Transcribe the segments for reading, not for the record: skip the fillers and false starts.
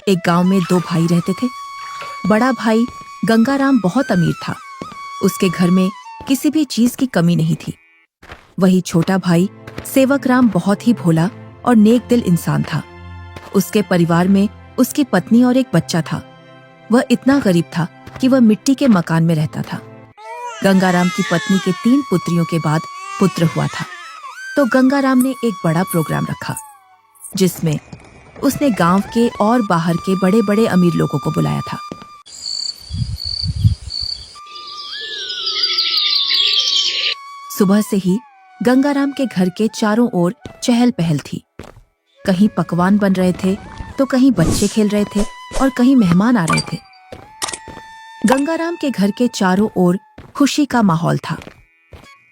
एक गांव में दो भाई रहते थे। बड़ा भाई गंगाराम बहुत अमीर था। उसके घर में किसी भी चीज की कमी नहीं थी। वही छोटा भाई सेवकराम बहुत ही भोला और नेक दिल इंसान था। उसके परिवार में उसकी पत्नी और एक बच्चा था। वह इतना गरीब था कि वह मिट्टी के मकान में रहता था। गंगाराम की पत्नी के 3 पुत्रियों के बाद पुत्र हुआ था, तो गंगाराम ने एक बड़ा प्रोग्राम रखा, जिसमें उसने गांव के और बाहर के बड़े बड़े अमीर लोगों को बुलाया था। सुबह से ही गंगाराम के घर के चारों ओर चहल पहल थी। कहीं पकवान बन रहे थे, तो कहीं बच्चे खेल रहे थे और कहीं मेहमान आ रहे थे। गंगाराम के घर के चारों ओर खुशी का माहौल था।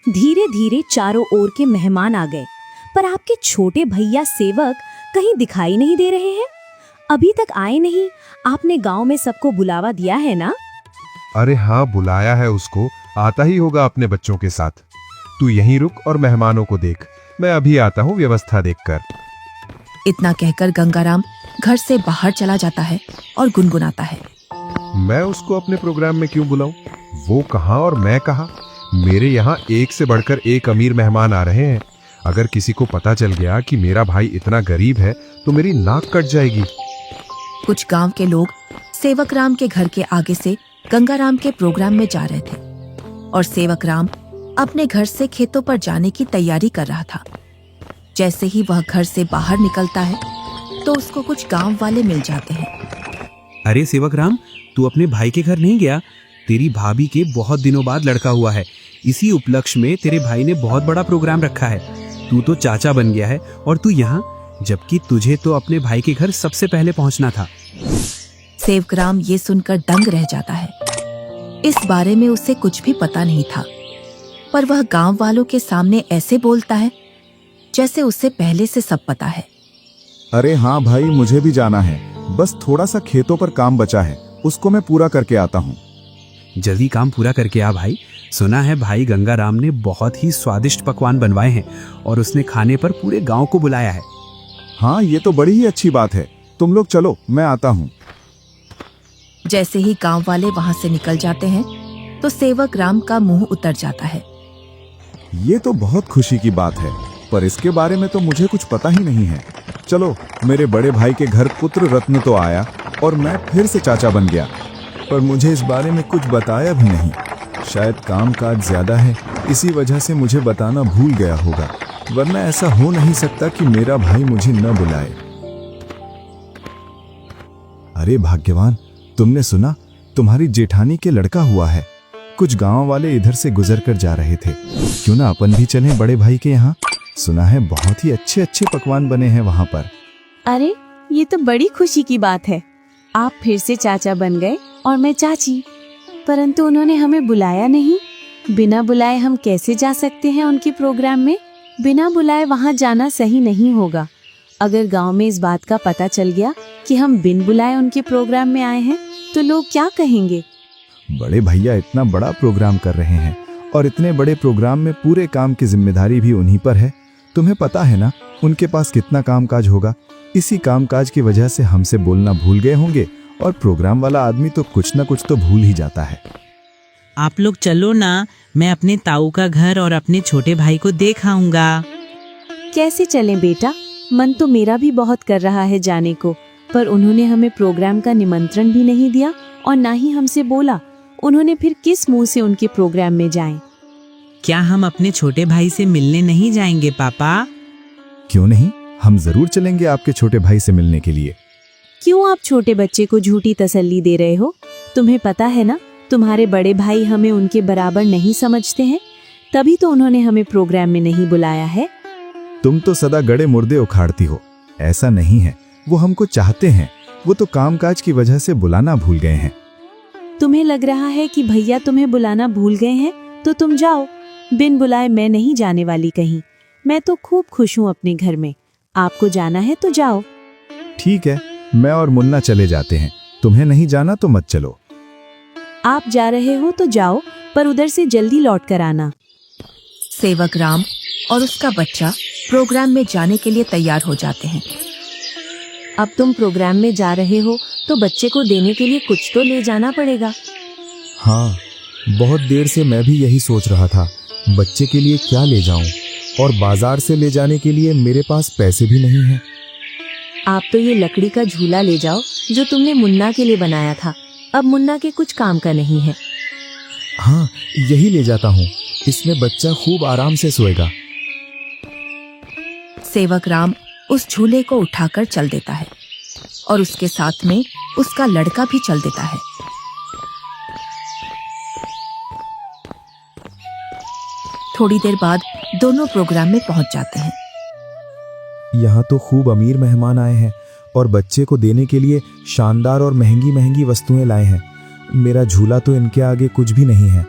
धीरे धीरे चारों ओर के मेहमान आ गए, पर आपके छोटे भैया सेवक कहीं दिखाई नहीं दे रहे हैं। अभी तक आए नहीं। आपने गांव में सबको बुलावा दिया है ना? अरे हाँ, बुलाया है उसको, आता ही होगा अपने बच्चों के साथ। तू यहीं रुक और मेहमानों को देख, मैं अभी आता हूँ व्यवस्था देखकर। इतना कहकर गंगाराम घर से बाहर चला जाता है और गुनगुनाता है, मैं उसको अपने प्रोग्राम में क्यों बुलाऊं? वो कहाँ और मैं कहाँ? मेरे यहाँ एक से बढ़कर एक अमीर मेहमान आ रहे हैं। अगर किसी को पता चल गया कि मेरा भाई इतना गरीब है तो मेरी नाक कट जाएगी। कुछ गांव के लोग सेवकराम के घर के आगे से गंगाराम के प्रोग्राम में जा रहे थे और सेवकराम अपने घर से खेतों पर जाने की तैयारी कर रहा था। जैसे ही वह घर से बाहर निकलता है तो उसको कुछ गांव वाले मिल जाते हैं। अरे सेवकराम, तू अपने भाई के घर नहीं गया? तेरी भाभी के बहुत दिनों बाद लड़का हुआ है। इसी उपलक्ष्य में तेरे भाई ने बहुत बड़ा प्रोग्राम रखा है। तू तो चाचा बन गया है और तू यहाँ, जबकि तुझे तो अपने भाई के घर सबसे पहले पहुँचना था। सेवकराम ये सुनकर दंग रह जाता है। इस बारे में उसे कुछ भी पता नहीं था, पर वह गांव वालों के सामने ऐसे बोलता है जैसे उसे पहले से सब पता है। अरे हाँ भाई, मुझे भी जाना है। बस थोड़ा सा खेतों पर काम बचा है, उसको मैं पूरा करके आता हूँ। जल्दी काम पूरा करके आ भाई। सुना है भाई गंगाराम ने बहुत ही स्वादिष्ट पकवान बनवाए हैं और उसने खाने पर पूरे गांव को बुलाया है। हाँ, ये तो बड़ी ही अच्छी बात है। तुम लोग चलो, मैं आता हूँ। जैसे ही गांव वाले वहां से निकल जाते हैं तो सेवकराम का मुंह उतर जाता है। ये तो बहुत खुशी की बात है, पर इसके बारे में तो मुझे कुछ पता ही नहीं है। चलो, मेरे बड़े भाई के घर पुत्र रत्न तो आया और मैं फिर से चाचा बन गया, पर मुझे इस बारे में कुछ बताया भी नहीं। शायद काम काज ज्यादा है, इसी वजह से मुझे बताना भूल गया होगा, वरना ऐसा हो नहीं सकता कि मेरा भाई मुझे न बुलाए। अरे भाग्यवान, तुमने सुना? तुम्हारी जेठानी के लड़का हुआ है। कुछ गांव वाले इधर से गुजर कर जा रहे थे। क्यों ना अपन भी चलें बड़े भाई के यहाँ? सुना है बहुत ही अच्छे अच्छे पकवान बने हैं वहाँ पर। अरे, ये तो बड़ी खुशी की बात है। आप फिर से चाचा बन गए और मैं चाची, परंतु उन्होंने हमें बुलाया नहीं। बिना बुलाए हम कैसे जा सकते हैं उनके प्रोग्राम में? बिना बुलाए वहाँ जाना सही नहीं होगा। अगर गांव में इस बात का पता चल गया कि हम बिन बुलाए उनके प्रोग्राम में आए हैं तो लोग क्या कहेंगे? बड़े भैया इतना बड़ा प्रोग्राम कर रहे हैं और इतने बड़े प्रोग्राम में पूरे काम की जिम्मेदारी भी उन्हीं पर है। तुम्हें पता है ना उनके पास कितना कामकाज होगा। इसी कामकाज की वजह से हमसे बोलना भूल गए होंगे और प्रोग्राम वाला आदमी तो कुछ ना कुछ तो भूल ही जाता है। आप लोग चलो ना, मैं अपने ताऊ का घर और अपने छोटे भाई को देख आऊंगा। कैसे चलें बेटा? मन तो मेरा भी बहुत कर रहा है जाने को, पर उन्होंने हमें प्रोग्राम का निमंत्रण भी नहीं दिया और ना ही हमसे बोला। उन्होंने फिर किस मुंह से उनके प्रोग्राम में जाएं? क्या हम अपने छोटे भाई से मिलने नहीं जाएंगे पापा? क्यों नहीं, हम जरूर चलेंगे आपके छोटे भाई से मिलने के लिए। क्यों आप छोटे बच्चे को झूठी तसल्ली दे रहे हो? तुम्हें पता है ना, तुम्हारे बड़े भाई हमें उनके बराबर नहीं समझते हैं, तभी तो उन्होंने हमें प्रोग्राम में नहीं बुलाया है। तुम तो सदा गड़े मुर्दे उखाड़ती हो। ऐसा नहीं है, वो हमको चाहते हैं, वो तो कामकाज की वजह से बुलाना भूल गए हैं। तुम्हें लग रहा है कि भैया तुम्हें बुलाना भूल गए हैं, तो तुम जाओ। बिन बुलाए मैं नहीं जाने वाली कहीं। मैं तो खूब खुश हूँ अपने घर में। आपको जाना है तो जाओ। ठीक है, मैं और मुन्ना चले जाते हैं। तुम्हें नहीं जाना तो मत चलो। आप जा रहे हो तो जाओ, पर उधर से जल्दी लौट कर आना। सेवकराम और उसका बच्चा प्रोग्राम में जाने के लिए तैयार हो जाते हैं। अब तुम प्रोग्राम में जा रहे हो तो बच्चे को देने के लिए कुछ तो ले जाना पड़ेगा। हाँ, बहुत देर से मैं भी यही सोच रहा था, बच्चे के लिए क्या ले जाऊं, और बाजार से ले जाने के लिए मेरे पास पैसे भी नहीं हैं। आप तो ये लकड़ी का झूला ले जाओ जो तुमने मुन्ना के लिए बनाया था। अब मुन्ना के कुछ काम का नहीं है। हाँ, यही ले जाता हूँ, इसमें बच्चा खूब आराम से सोएगा। सेवक राम उस झूले को उठाकर चल देता है और उसके साथ में उसका लड़का भी चल देता है। थोड़ी देर बाद दोनों प्रोग्राम में पहुंच जाते हैं। यहाँ तो खूब अमीर मेहमान आए हैं और बच्चे को देने के लिए शानदार और महंगी महंगी वस्तुएं लाए हैं। मेरा झूला तो इनके आगे कुछ भी नहीं है।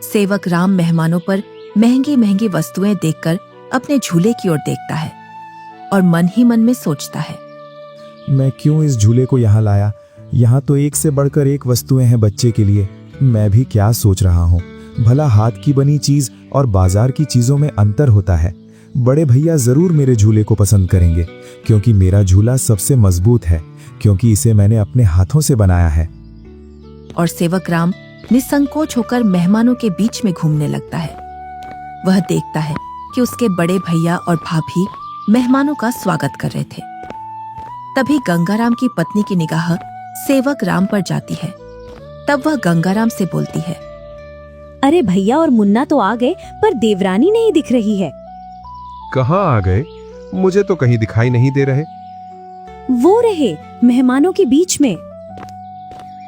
सेवक राम मेहमानों पर महंगी महंगी वस्तुएं देखकर अपने झूले की ओर देखता है और मन ही मन में सोचता है, मैं क्यों इस झूले को यहाँ लाया? यहाँ तो एक से बढ़कर एक वस्तुएं हैं बच्चे के लिए। मैं भी क्या सोच रहा हूँ, भला हाथ की बनी चीज और बाजार की चीजों में अंतर होता है। बड़े भैया जरूर मेरे झूले को पसंद करेंगे, क्योंकि मेरा झूला सबसे मजबूत है, क्योंकि इसे मैंने अपने हाथों से बनाया है। और सेवक राम निसंकोच होकर मेहमानों के बीच में घूमने लगता है। वह देखता है कि उसके बड़े भैया और भाभी मेहमानों का स्वागत कर रहे थे। तभी गंगाराम की पत्नी की निगाह सेवक राम पर जाती है। तब वह गंगाराम से बोलती है, अरे भैया और मुन्ना तो आ गए, पर देवरानी नहीं दिख रही है। कहाँ आ गए? मुझे तो कहीं दिखाई नहीं दे रहे। वो रहे मेहमानों के बीच में।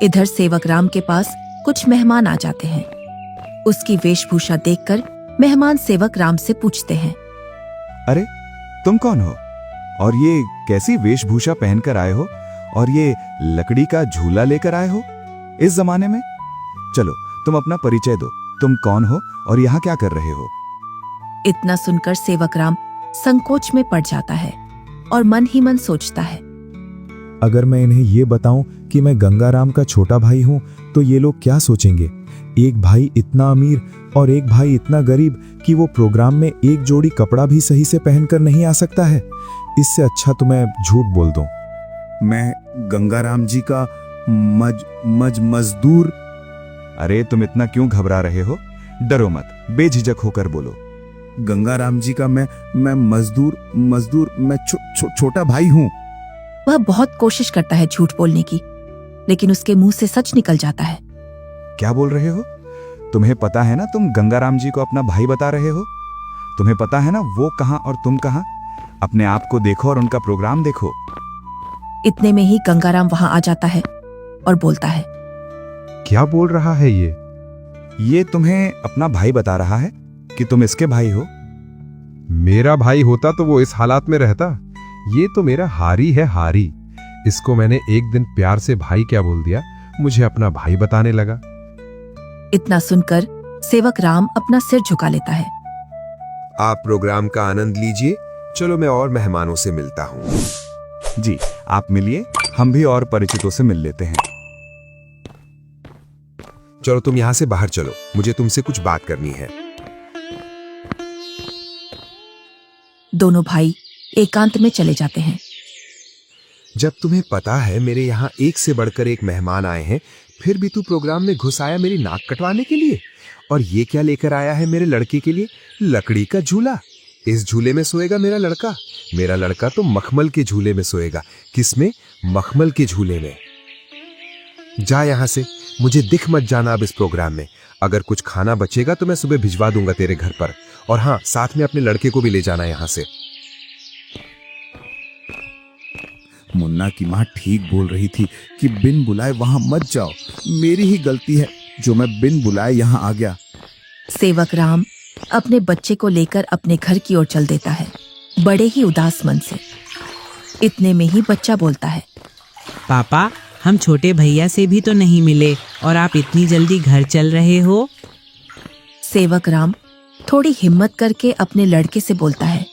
इधर सेवक राम के पास कुछ मेहमान आ जाते हैं। उसकी वेशभूषा देखकर मेहमान सेवक राम से पूछते हैं, अरे तुम कौन हो और ये कैसी वेशभूषा पहनकर आए हो और ये लकड़ी का झूला लेकर आए हो इस जमाने में? चलो तुम अपना परिचय दो, तुम कौन हो और यहाँ क्या कर रहे हो? इतना सुनकर सेवक राम संकोच में पड़ जाता है और मन ही मन सोचता है, अगर मैं इन्हें ये बताऊं कि मैं गंगाराम का छोटा भाई हूं तो ये लोग क्या सोचेंगे? एक भाई इतना अमीर और एक भाई इतना गरीब कि वो प्रोग्राम में एक जोड़ी कपड़ा भी सही से पहनकर नहीं आ सकता है। इससे अच्छा तो मैं झूठ बोल दूं। मैं गंगाराम जी का मजदूर। अरे तुम इतना क्यों घबरा रहे हो? डरो मत, बेझिझक होकर बोलो। गंगाराम जी का मैं मजदूर मैं छोटा भाई हूँ। वह बहुत कोशिश करता है झूठ बोलने की, लेकिन उसके मुंह से सच निकल जाता है। क्या बोल रहे हो? तुम्हें पता है ना तुम गंगाराम जी को अपना भाई बता रहे हो? तुम्हें पता है ना वो कहाँ और तुम कहाँ? अपने आप को देखो और उनका प्रोग्राम देखो। इतने में ही गंगाराम वहां आ जाता है और बोलता है, क्या बोल रहा है ये? ये तुम्हें अपना भाई बता रहा है कि तुम इसके भाई हो। मेरा भाई होता तो वो इस हालात में रहता। ये तो मेरा हारी है, हारी। इसको मैंने एक दिन प्यार से भाई क्या बोल दिया, मुझे अपना भाई बताने लगा। इतना सुनकर सेवक राम अपना सिर झुका लेता है। आप प्रोग्राम का आनंद लीजिए। चलो मैं और मेहमानों से मिलता हूँ। जी आप मिलिए, हम भी और परिचितों से मिल लेते हैं। चलो तुम यहाँ से बाहर चलो, मुझे तुमसे कुछ बात करनी है। दोनों भाई एकांत में चले जाते हैं। जब तुम्हें पता है मेरे यहाँ एक से बढ़कर एक मेहमान आए हैं, फिर भी तू प्रोग्राम में घुस आया मेरी नाक कटवाने के लिए। और ये क्या लेकर आया है मेरे लड़के के लिए? लकड़ी का झूला। इस झूले में सोएगा मेरा लड़का। मेरा लड़का तो मखमल के झूले में सोएगा। किसमें? मखमल के झूले में। जा यहाँ से, मुझे दिख मत जाना अब इस प्रोग्राम में। अगर कुछ खाना बचेगा तो मैं सुबह भिजवा दूंगा तेरे घर पर। और हाँ, साथ में अपने लड़के को भी ले जाना यहाँ से। मुन्ना की माँ ठीक बोल रही थी कि बिन बुलाए वहां मत जाओ। मेरी ही गलती है जो मैं बिन बुलाए यहाँ आ गया। सेवक राम अपने बच्चे को लेकर अपने घर की ओर चल देता है, बड़े ही उदास मन से। इतने में ही बच्चा बोलता है, पापा, हम छोटे भैया से भी तो नहीं मिले और आप इतनी जल्दी घर चल रहे हो। सेवक राम थोड़ी हिम्मत करके अपने लड़के से बोलता है,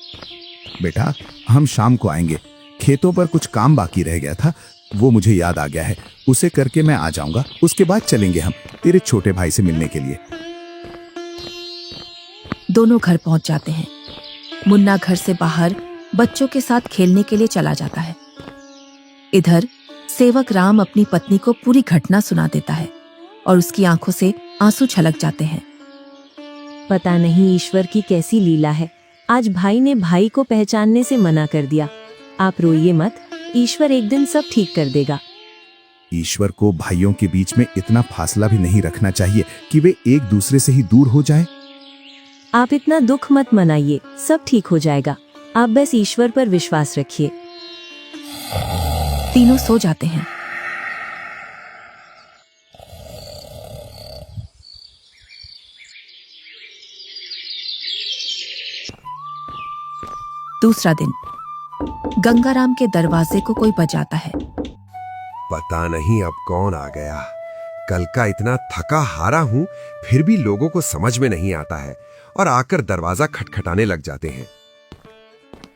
बेटा हम शाम को आएंगे। खेतों पर कुछ काम बाकी रह गया था, वो मुझे याद आ गया है। उसे करके मैं आ जाऊंगा। उसके बाद चलेंगे हम तेरे छोटे भाई से मिलने के लिए। दोनों घर पहुंच जाते हैं। मुन्ना घर से बाहर बच्चों के साथ खेलने के लिए चला जाता है। इधर सेवक राम अपनी पत्नी को पूरी घटना सुना देता है और उसकी आंखों से आंसू छलक जाते हैं। पता नहीं ईश्वर की कैसी लीला है, आज भाई ने भाई को पहचानने से मना कर दिया। आप रोइए मत, ईश्वर एक दिन सब ठीक कर देगा। ईश्वर को भाइयों के बीच में इतना फासला भी नहीं रखना चाहिए कि वे एक दूसरे से ही दूर हो जाए। आप इतना दुख मत मनाइए, सब ठीक हो जाएगा। आप बस ईश्वर पर विश्वास रखिए। तीनों सो जाते हैं। दूसरा दिन गंगाराम के दरवाजे को कोई बजाता है। पता नहीं अब कौन आ गया। कल का इतना थका हारा हूं, फिर भी लोगों को समझ में नहीं आता है और आकर दरवाजा खटखटाने लग जाते हैं।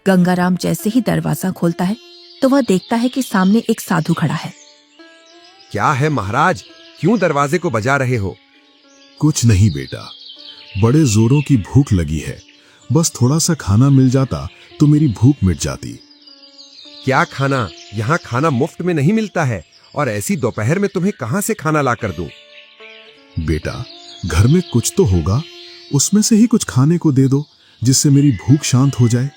गंगाराम जैसे ही दरवाजा खोलता है तो वह देखता है कि सामने एक साधु खड़ा है। क्या है महाराज, क्यों दरवाजे को बजा रहे हो? कुछ नहीं बेटा, बड़े जोरों की भूख लगी है। बस थोड़ा सा खाना मिल जाता तो मेरी भूख मिट जाती। क्या खाना? यहाँ खाना मुफ्त में नहीं मिलता है और ऐसी दोपहर में तुम्हें कहां से खाना ला कर दूं? बेटा, घर में कुछ तो होगा, उसमें से ही कुछ खाने को दे दो जिससे मेरी भूख शांत हो जाए।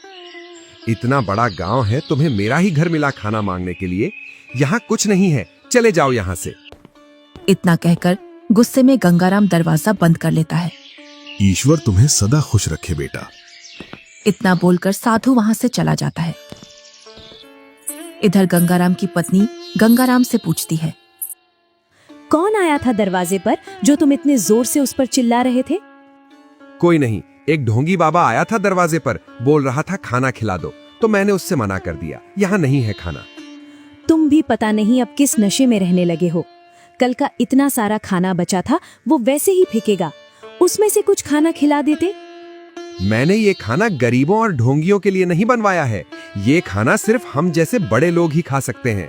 इतना बड़ा गांव है, तुम्हें मेरा ही घर मिला खाना मांगने के लिए? यहाँ कुछ नहीं है, चले जाओ यहाँ से। इतना कहकर गुस्से में गंगाराम दरवाजा बंद कर लेता है। ईश्वर तुम्हें सदा खुश रखे बेटा। इतना बोलकर साधु वहां से चला जाता है। इधर गंगाराम की पत्नी गंगाराम से पूछती है, कौन आया था दरवाजे पर जो तुम इतने जोर से उस पर चिल्ला रहे थे? कोई नहीं, एक ढोंगी बाबा आया था दरवाजे पर, बोल रहा था खाना खिला दो, तो मैंने उससे मना कर दिया, यहाँ नहीं है खाना। तुम भी पता नहीं अब किस नशे में रहने लगे हो। कल का इतना सारा खाना बचा था, वो वैसे ही फेंकेगा। उसमें से कुछ खाना खिला देते। मैंने ये खाना गरीबों और ढोंगियों के लिए नहीं बनवाया है। ये खाना सिर्फ हम जैसे बड़े लोग ही खा सकते हैं।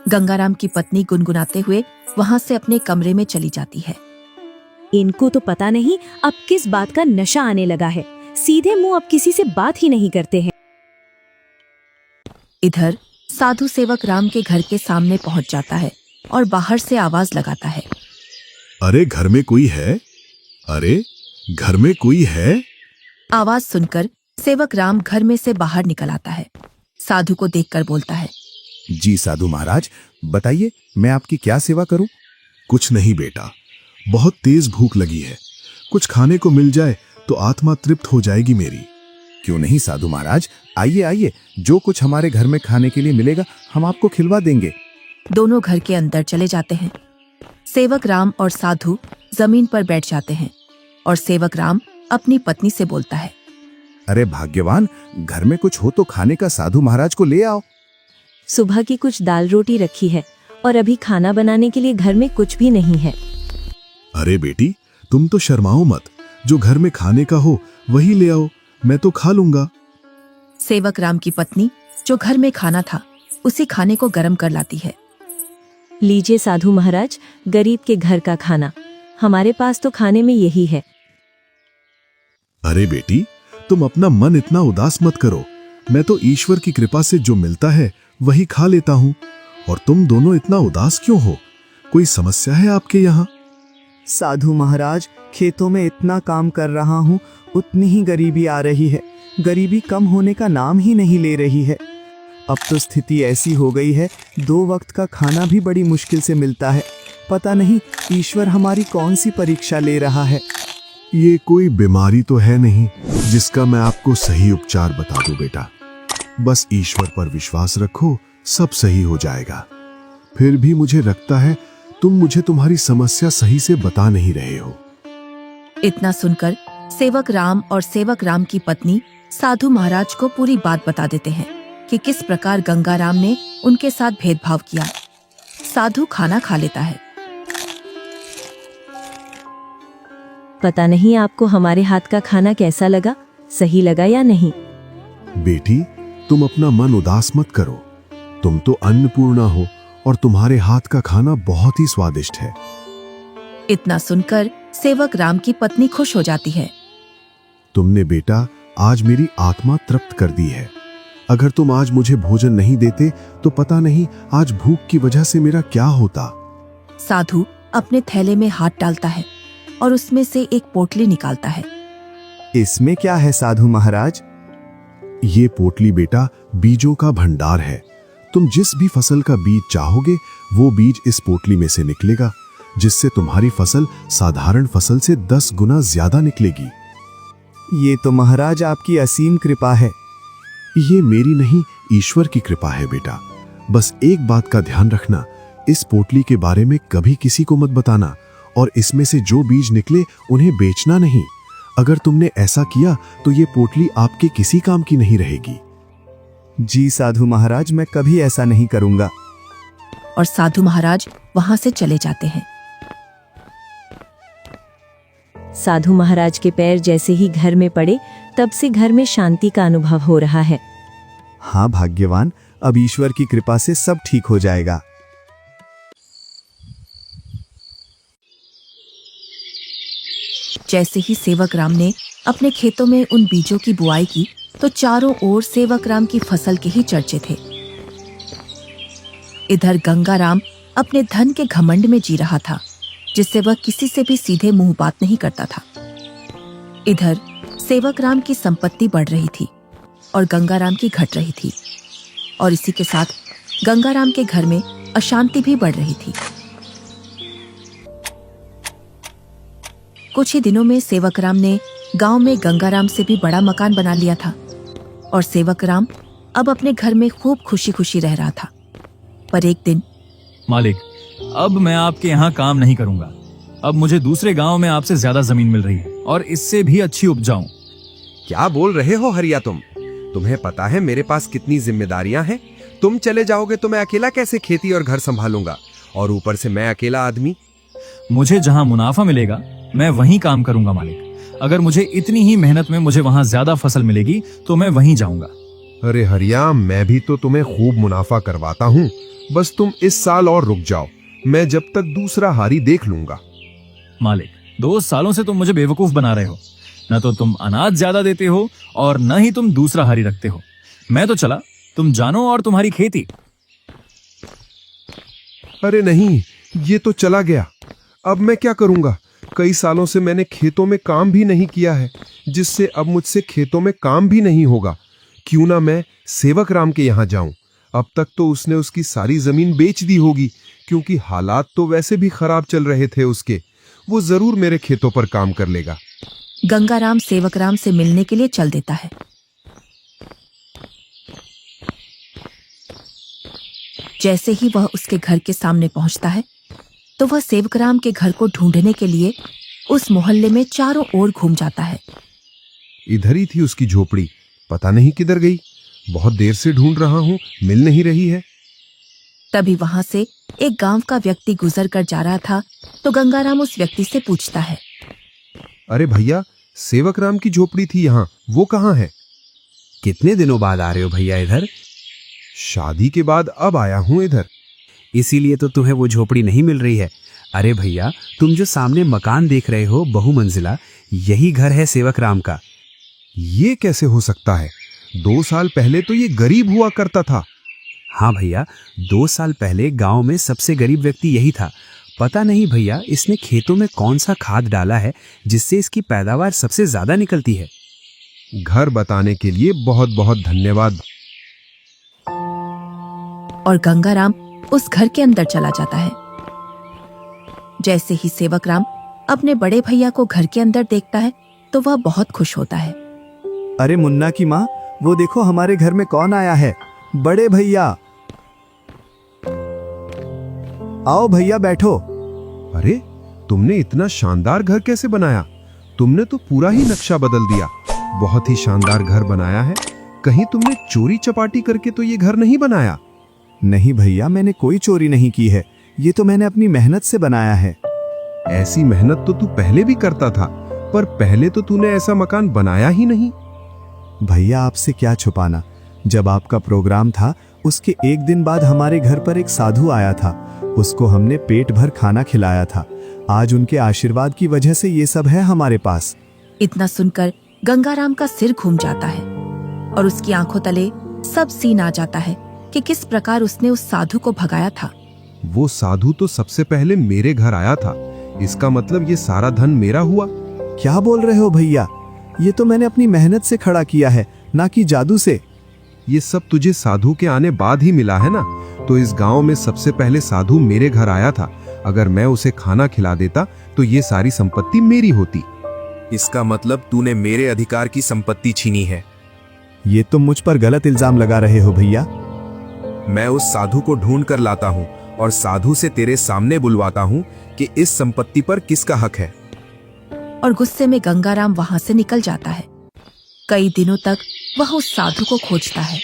गंगाराम की पत्नी गुनगुनाते हुए वहां से अपने कमरे में चली जाती है। इनको तो पता नहीं अब किस बात का नशा आने लगा है, सीधे मुंह अब किसी से बात ही नहीं करते हैं। इधर साधु सेवक राम के घर के सामने पहुंच जाता है और बाहर से आवाज लगाता है, अरे घर में कोई है? अरे घर में कोई है? आवाज सुनकर सेवक राम घर में से बाहर निकल आता है। साधु को देखकर बोलता है, जी साधु महाराज, बताइए मैं आपकी क्या सेवा करूं? कुछ नहीं बेटा, बहुत तेज भूख लगी है। कुछ खाने को मिल जाए तो आत्मा तृप्त हो जाएगी मेरी। क्यों नहीं साधु महाराज, आइए आइए, जो कुछ हमारे घर में खाने के लिए मिलेगा हम आपको खिलवा देंगे। दोनों घर के अंदर चले जाते हैं। सेवक राम और साधु जमीन पर बैठ जाते हैं और सेवक राम अपनी पत्नी से बोलता है, अरे भाग्यवान, घर में कुछ हो तो खाने का साधु महाराज को ले आओ। सुबह की कुछ दाल रोटी रखी है और अभी खाना बनाने के लिए घर में कुछ भी नहीं है। अरे बेटी, तुम तो शर्माओ मत, जो घर में खाने का हो वही ले आओ, मैं तो खा लूंगा। सेवक राम की पत्नी जो घर में खाना था उसी खाने को गर्म कर लाती है। लीजिए साधु महाराज, गरीब के घर का खाना, हमारे पास तो खाने में यही है। अरे बेटी, तुम अपना मन इतना उदास मत करो। मैं तो ईश्वर की कृपा से जो मिलता है वही खा लेता हूँ। और तुम दोनों इतना उदास क्यों हो? कोई समस्या है आपके यहाँ? साधु महाराज, खेतों में इतना काम कर रहा हूँ, उतनी ही गरीबी आ रही है। गरीबी कम होने का नाम ही नहीं ले रही है। अब तो स्थिति ऐसी हो गई है, 2 वक्त का खाना भी बड़ी मुश्किल से मिलता है। पता नहीं ईश्वर हमारी कौन सी परीक्षा ले रहा है। ये कोई बीमारी तो है नहीं जिसका मैं आपको सही उपचार बता दूं बेटा। बस ईश्वर पर विश्वास रखो, सब सही हो जाएगा। फिर भी मुझे लगता है तुम मुझे तुम्हारी समस्या सही से बता नहीं रहे हो। इतना सुनकर सेवक राम और सेवक राम की पत्नी साधु महाराज को पूरी बात बता देते हैं कि किस प्रकार गंगाराम ने उनके साथ भेदभाव किया। साधु खाना खा लेता है। पता नहीं आपको हमारे हाथ का खाना कैसा लगा, सही लगा या नहीं? बेटी, तुम अपना मन उदास मत करो। तुम तो अन्नपूर्णा हो और तुम्हारे हाथ का खाना बहुत ही स्वादिष्ट है। इतना सुनकर सेवक राम की पत्नी खुश हो जाती है। तुमने बेटा आज मेरी आत्मा तृप्त कर दी है। अगर तुम आज मुझे भोजन नहीं देते तो पता नहीं आज भूख की वजह से मेरा क्या होता। साधु अपने थैले में हाथ डालता है और उसमें से एक पोटली निकालता है। इसमें क्या है साधु महाराज? ये पोटली बेटा बीजों का भंडार है। तुम जिस भी फसल का बीज चाहोगे वो बीज इस पोटली में से निकलेगा, जिससे तुम्हारी फसल साधारण फसल से 10 गुना ज्यादा निकलेगी। ये तो महाराज आपकी असीम कृपा है। ये मेरी नहीं, ईश्वर की कृपा है बेटा। बस एक बात का ध्यान रखना, इस पोटली के बारे में कभी किसी को मत बताना, और इसमें से जो बीज निकले उन्हें बेचना नहीं। अगर तुमने ऐसा किया तो ये पोटली आपके किसी काम की नहीं रहेगी। जी साधु महाराज, मैं कभी ऐसा नहीं करूंगा। और साधु महाराज वहां से चले जाते हैं। साधु महाराज के पैर जैसे ही घर में पड़े तब से घर में शांति का अनुभव हो रहा है। हाँ भाग्यवान, अब ईश्वर की कृपा से सब ठीक हो जाएगा। जैसे ही सेवक राम ने अपने खेतों में उन बीजों की बुआई की तो चारों ओर सेवक राम की फसल के ही चर्चे थे। इधर गंगाराम अपने धन के घमंड में जी रहा था, जिससे वह किसी से भी सीधे मुंह बात नहीं करता था। इधर सेवक राम की संपत्ति बढ़ रही थी और गंगाराम की घट रही थी, और इसी के साथ गंगाराम के घर में अशांति भी बढ़ रही थी। कुछ ही दिनों में सेवक राम ने गांव में गंगाराम से भी बड़ा मकान बना लिया था, और सेवक राम अब अपने घर में खूब खुशी खुशी रह रहा था। पर एक दिन, मालिक, अब मैं आपके यहाँ काम नहीं करूंगा। अब मुझे दूसरे गांव में आपसे ज्यादा जमीन मिल रही है और इससे भी अच्छी उपजाऊ। क्या बोल रहे हो हरिया तुम? तुम्हें पता है मेरे पास कितनी जिम्मेदारियां हैं? तुम चले जाओगे तो मैं अकेला कैसे खेती और घर संभालूंगा, और ऊपर से मैं अकेला आदमी। मुझे जहाँ मुनाफा मिलेगा मैं वहीं काम करूंगा मालिक। अगर मुझे इतनी ही मेहनत में मुझे वहाँ ज्यादा फसल मिलेगी तो मैं वहीं जाऊंगा। अरे हरिया, मैं भी तो तुम्हें खूब मुनाफा करवाता हूँ। बस तुम इस साल और रुक जाओ, मैं जब तक दूसरा हारी देख लूंगा। मालिक, 2 सालों से तुम मुझे बेवकूफ बना रहे हो। न तो तुम अनाज ज्यादा देते हो और न ही तुम दूसरा हारी रखते हो। मैं तो चला, तुम जानो और तुम्हारी खेती। अरे नहीं, ये तो चला गया। अब मैं क्या करूंगा? कई सालों से मैंने खेतों में काम भी नहीं किया है, जिससे अब मुझसे खेतों में काम भी नहीं होगा। क्यों ना मैं सेवक राम के यहाँ जाऊं? अब तक तो उसने उसकी सारी जमीन बेच दी होगी, क्योंकि हालात तो वैसे भी खराब चल रहे थे उसके। वो जरूर मेरे खेतों पर काम कर लेगा। गंगाराम सेवक राम से मिलने के लिए चल देता है। जैसे ही वह उसके घर के सामने पहुंचता है तो वह सेवक राम के घर को ढूंढने के लिए उस मोहल्ले में चारों ओर घूम जाता है। इधर ही थी उसकी झोपड़ी, पता नहीं किधर गई। बहुत देर से ढूंढ रहा हूं, मिल नहीं रही है। तभी वहां से एक गांव का व्यक्ति गुजर कर जा रहा था तो गंगाराम उस व्यक्ति से पूछता है, अरे भैया, सेवक राम की झोपड़ी थी यहाँ, वो कहाँ है? कितने दिनों बाद आ रहे हो भैया इधर? शादी के बाद अब आया हूँ इधर। इसीलिए तो तुम्हें वो झोपड़ी नहीं मिल रही है। अरे भैया, तुम जो सामने मकान देख रहे हो बहुमंजिला, यही घर है सेवक राम का। ये कैसे हो सकता है? 2 साल पहले तो ये गरीब हुआ करता था। हाँ भैया, 2 साल पहले गांव में सबसे गरीब व्यक्ति यही था। पता नहीं भैया, इसने खेतों में कौन सा खाद डाला है जिससे इसकी पैदावार सबसे ज्यादा निकलती है। घर बताने के लिए बहुत बहुत धन्यवाद। और गंगाराम उस घर के अंदर चला जाता है। जैसे ही सेवक राम अपने बड़े भैया को घर के अंदर देखता है तो वह बहुत खुश होता है। अरे मुन्ना की माँ, वो देखो हमारे घर में कौन आया है। बड़े भैया, आओ भैया बैठो। अरे, तुमने इतना शानदार घर कैसे बनाया? तुमने तो पूरा ही नक्शा बदल दिया। बहुत ही शानदार घर बनाया है। कहीं तुमने चोरी चपाटी करके तो ये घर नहीं बनाया? नहीं भैया, मैंने कोई चोरी नहीं की है। ये तो मैंने अपनी मेहनत से बनाया है। ऐसी मेहनत तो तू पहले भी करता था, पर पहले तो तूने ऐसा मकान बनाया ही नहीं। भैया, आपसे क्या छुपाना, जब आपका प्रोग्राम था उसके एक दिन बाद हमारे घर पर एक साधु आया था। उसको हमने पेट भर खाना खिलाया था। आज उनके आशीर्वाद की वजह से ये सब है हमारे पास। इतना सुनकर गंगाराम का सिर घूम जाता है और उसकी आंखों तले सब सीन आ जाता है कि किस प्रकार उसने उस साधु को भगाया था। वो साधु तो सबसे पहले मेरे घर आया था, इसका मतलब ये सारा धन मेरा हुआ। क्या बोल रहे हो भैया? ये तो मैंने अपनी मेहनत से खड़ा किया है, ना कि जादू से। ये सब तुझे साधु के आने बाद ही मिला है ना? तो इस गांव में सबसे पहले साधु मेरे घर आया था। अगर मैं उसे खाना खिला देता तो ये सारी संपत्ति मेरी होती। इसका मतलब तूने मेरे अधिकार की संपत्ति छीनी है। ये तुम मुझ पर गलत इल्जाम लगा रहे हो भैया। मैं उस साधु को ढूंढ कर लाता हूँ और साधु से तेरे सामने बुलवाता हूँ कि इस संपत्ति पर किसका हक है। और गुस्से में गंगाराम वहां से निकल जाता है। कई दिनों तक वह उस साधु को खोजता है।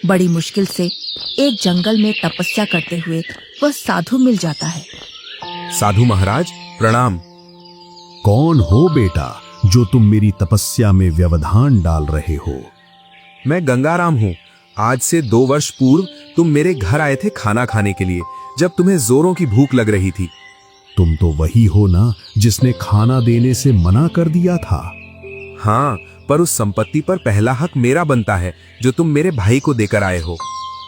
बड़ी मुश्किल से एक जंगल में तपस्या करते हुए वह साधु मिल जाता है। साधु महाराज प्रणाम। कौन हो बेटा जो तुम मेरी तपस्या में व्यवधान डाल रहे हो? मैं गंगाराम हूँ। आज से 2 वर्ष पूर्व तुम मेरे घर आए थे खाना खाने के लिए, जब तुम्हें जोरों की भूख लग रही थी। तुम तो वही हो ना जिसने खाना देने से मना कर दिया था। हाँ, पर उस संपत्ति पर पहला हक मेरा बनता है जो तुम मेरे भाई को देकर आए हो,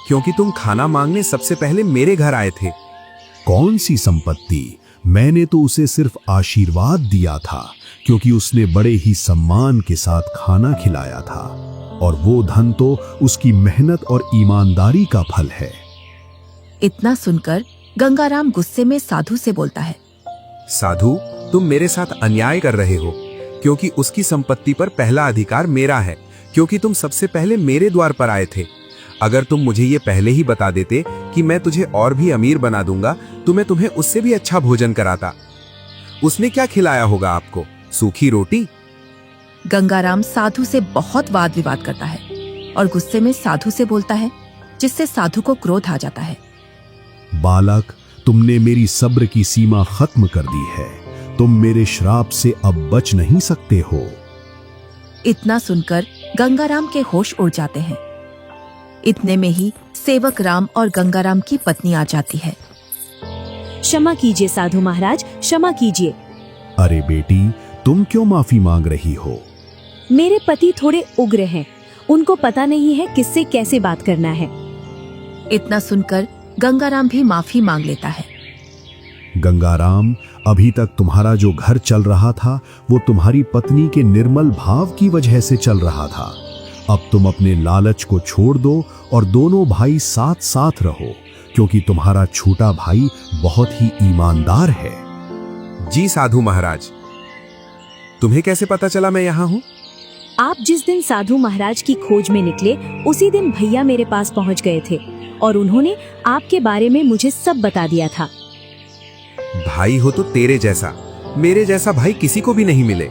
क्योंकि तुम खाना मांगने सबसे पहले मेरे घर आए थे। कौन सी संपत्ति? मैंने तो उसे सिर्फ आशीर्वाद दिया था, क्योंकि उसने बड़े ही सम्मान के साथ खाना खिलाया था, और वो धन तो उसकी मेहनत और ईमानदारी का फल है। इतना सुनकर गंगाराम गुस्से में साधु से बोलता है, साधु, तुम मेरे साथ अन्याय कर रहे हो, क्योंकि उसकी संपत्ति पर पहला अधिकार मेरा है, क्योंकि तुम सबसे पहले मेरे द्वार पर आए थे। अगर तुम मुझे ये पहले ही बता देते कि मैं तुझे और भी अमीर बना दूंगा, तो मैं तुम्हें उससे भी अच्छा भोजन कराता। उसने क्या खिलाया होगा आपको? सूखी रोटी? गंगाराम साधु से बहुत वाद विवाद करता है और गुस्से में साधु से बोलता है, जिससे साधु को क्रोध आ जाता है। बालक, तुमने मेरी सब्र की सीमा खत्म कर दी है। तुम मेरे श्राप से अब बच नहीं सकते हो। इतना सुनकर गंगाराम के होश उड़ जाते हैं। इतने में ही सेवक राम और गंगाराम की पत्नी आ जाती है। क्षमा कीजिए साधु महाराज, क्षमा कीजिए। अरे बेटी, तुम क्यों माफी मांग रही हो? मेरे पति थोड़े उग्र हैं, उनको पता नहीं है किससे कैसे बात करना है। इतना सुनकर गंगाराम भी माफी मांग लेता है। गंगाराम, अभी तक तुम्हारा जो घर चल रहा था वो तुम्हारी पत्नी के निर्मल भाव की वजह से चल रहा था। अब तुम अपने लालच को छोड़ दो और दोनों भाई साथ साथ रहो, क्योंकि तुम्हारा छोटा भाई बहुत ही ईमानदार है। जी साधु महाराज। तुम्हें कैसे पता चला मैं यहाँ हूँ? आप जिस दिन साधु महाराज की खोज में निकले, उसी दिन भैया मेरे पास पहुँच गए थे और उन्होंने आपके बारे में मुझे सब बता दिया था। भाई हो तो तेरे जैसा, मेरे जैसा भाई किसी को भी नहीं मिले।